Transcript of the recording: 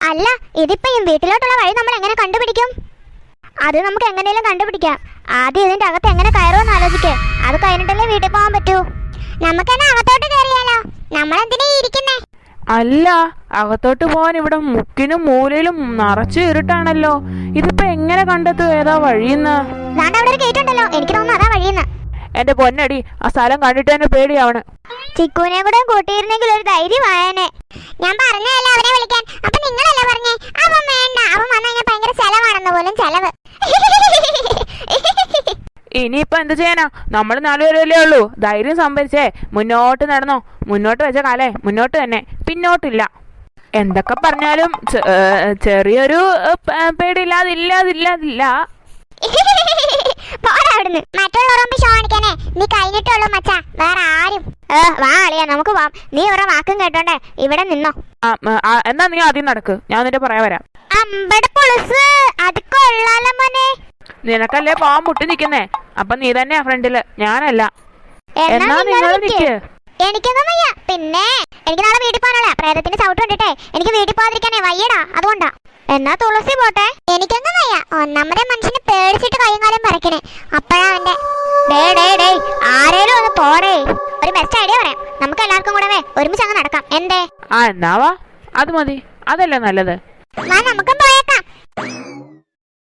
അല്ല, ഇതിപ്പോ ഈ വീട്ടിലോട്ടുള്ള വഴി നമ്മൾ എങ്ങനെ കണ്ടുപിടിക്കും? അത് നമുക്ക് എങ്ങനെയും കണ്ടുപിടിക്കാം. ആദ്യം ഇതിന്റെ അകത്ത് എങ്ങനെ കയറുമെന്ന് ആലോചിക്കേ. അത് കഴിഞ്ഞിട്ടല്ലേ വീട്ടിൽ പോകാൻ പറ്റൂ. നമുക്കെന്നാ അകത്തോട്ട് കയറിയാലോ? നമ്മളെന്തിനാ ഇരിക്കുന്നേ? അല്ല, അകത്തോട്ട് പോവാൻ ഇവിടെ മുക്കിനും മൂലയിലും നിറച്ചു ഇരുട്ടാണല്ലോ. ഇതിപ്പോ എങ്ങനെ കണ്ടെത്തും ഏതാ വഴിയെന്ന്? അവിടെ ഒരു ഗേറ്റ് ഉണ്ടല്ലോ, എനിക്ക് തോന്നുന്നു അതാ വഴിയെന്ന്. എന്റെ പൊന്നടി, ആ സ്ഥലം കണ്ടിട്ട് തന്നെ പേടിയാവണ്. ചിക്കുനെ കൂടെ കൂട്ടിയിരുന്നെങ്കിൽ ഒരു ധൈര്യമായനെ. ഞാൻ പറഞ്ഞല്ലോ അവനെ വിളിക്കാൻ. അപ്പൊ നിങ്ങളല്ലേ പറഞ്ഞേ അവൻ വേണ്ട, അവൻ വന്നു കഴിഞ്ഞാൽ ഭയങ്കര ചെലവാണെന്ന് പോലും. ചെലവ്. ഇനിയിപ്പൊ എന്ത് ചെയ്യാനാ? നമ്മൾ 4 പേരല്ലേ ഉള്ളൂ. ധൈര്യം സംഭരിച്ചേ മുന്നോട്ട് നടന്നോ. മുന്നോട്ട് വെച്ച കാലേ മുന്നോട്ട് തന്നെ, പിന്നോട്ടില്ല. എന്തൊക്കെ പറഞ്ഞാലും ചെറിയൊരു പേടിയില്ലാതില്ല. പോരാവിടുന്ന്. മറ്റുള്ളവരൊന്നും ഷോ കാണിക്കാനേ നീ കഴിഞ്ഞിട്ടുള്ളൂ മച്ചാ, വേറെ ആരും. വാ അളിയാ, നമുക്ക് പോവാം. നീ ഓരോ വാക്കും കേട്ടോണ്ടേ ഇവിടെ നിന്നോ. എന്നാ നീ ആദ്യം നടക്ക്, ഞാൻ നിന്റെ പറയാ വരാം. അമ്പട പൊളിസ്, അത് കൊള്ളാലോ മോനെ. നിനക്കല്ലേ പോവാൻ മുട്ടി നിക്കുന്നേ, അപ്പൊ നീ തന്നെയാ ഫ്രണ്ടില്, ഞാനല്ല. എന്നാ നിങ്ങൾ നിക്ക്. എനിക്കൊന്നും വയ്യ. പിന്നെ എനിക്ക് നാളെ വീട്ടിൽ പോകാനുള്ള പ്രേതത്തിന്റെ ചവിട്ട് കണ്ടിട്ടേ എനിക്ക് വീട്ടിൽ പോകാതിരിക്കാനേ വയ്യടാ, അതുകൊണ്ടാ. എന്നാ തുളസി പോട്ടെ. എനിക്കൊന്നും വയ്യ. ഒന്നാമതെ മനുഷ്യനെ പേടിച്ചിട്ട് കൈയും കാലം പറിക്കണേ. അപ്പഴാ അവന്റെ ആരേലും ഒന്ന് പോടേ. ഒരു ബെസ്റ്റ് ഐഡിയ പറയാം. നമുക്ക് എല്ലാവർക്കും കൂടെ ഒരുമിച്ച് അങ്ങ് നടക്കാം. എന്തേ? എന്നാവാ, അത് മതി. അതല്ലേ നല്ലത്. നമുക്ക്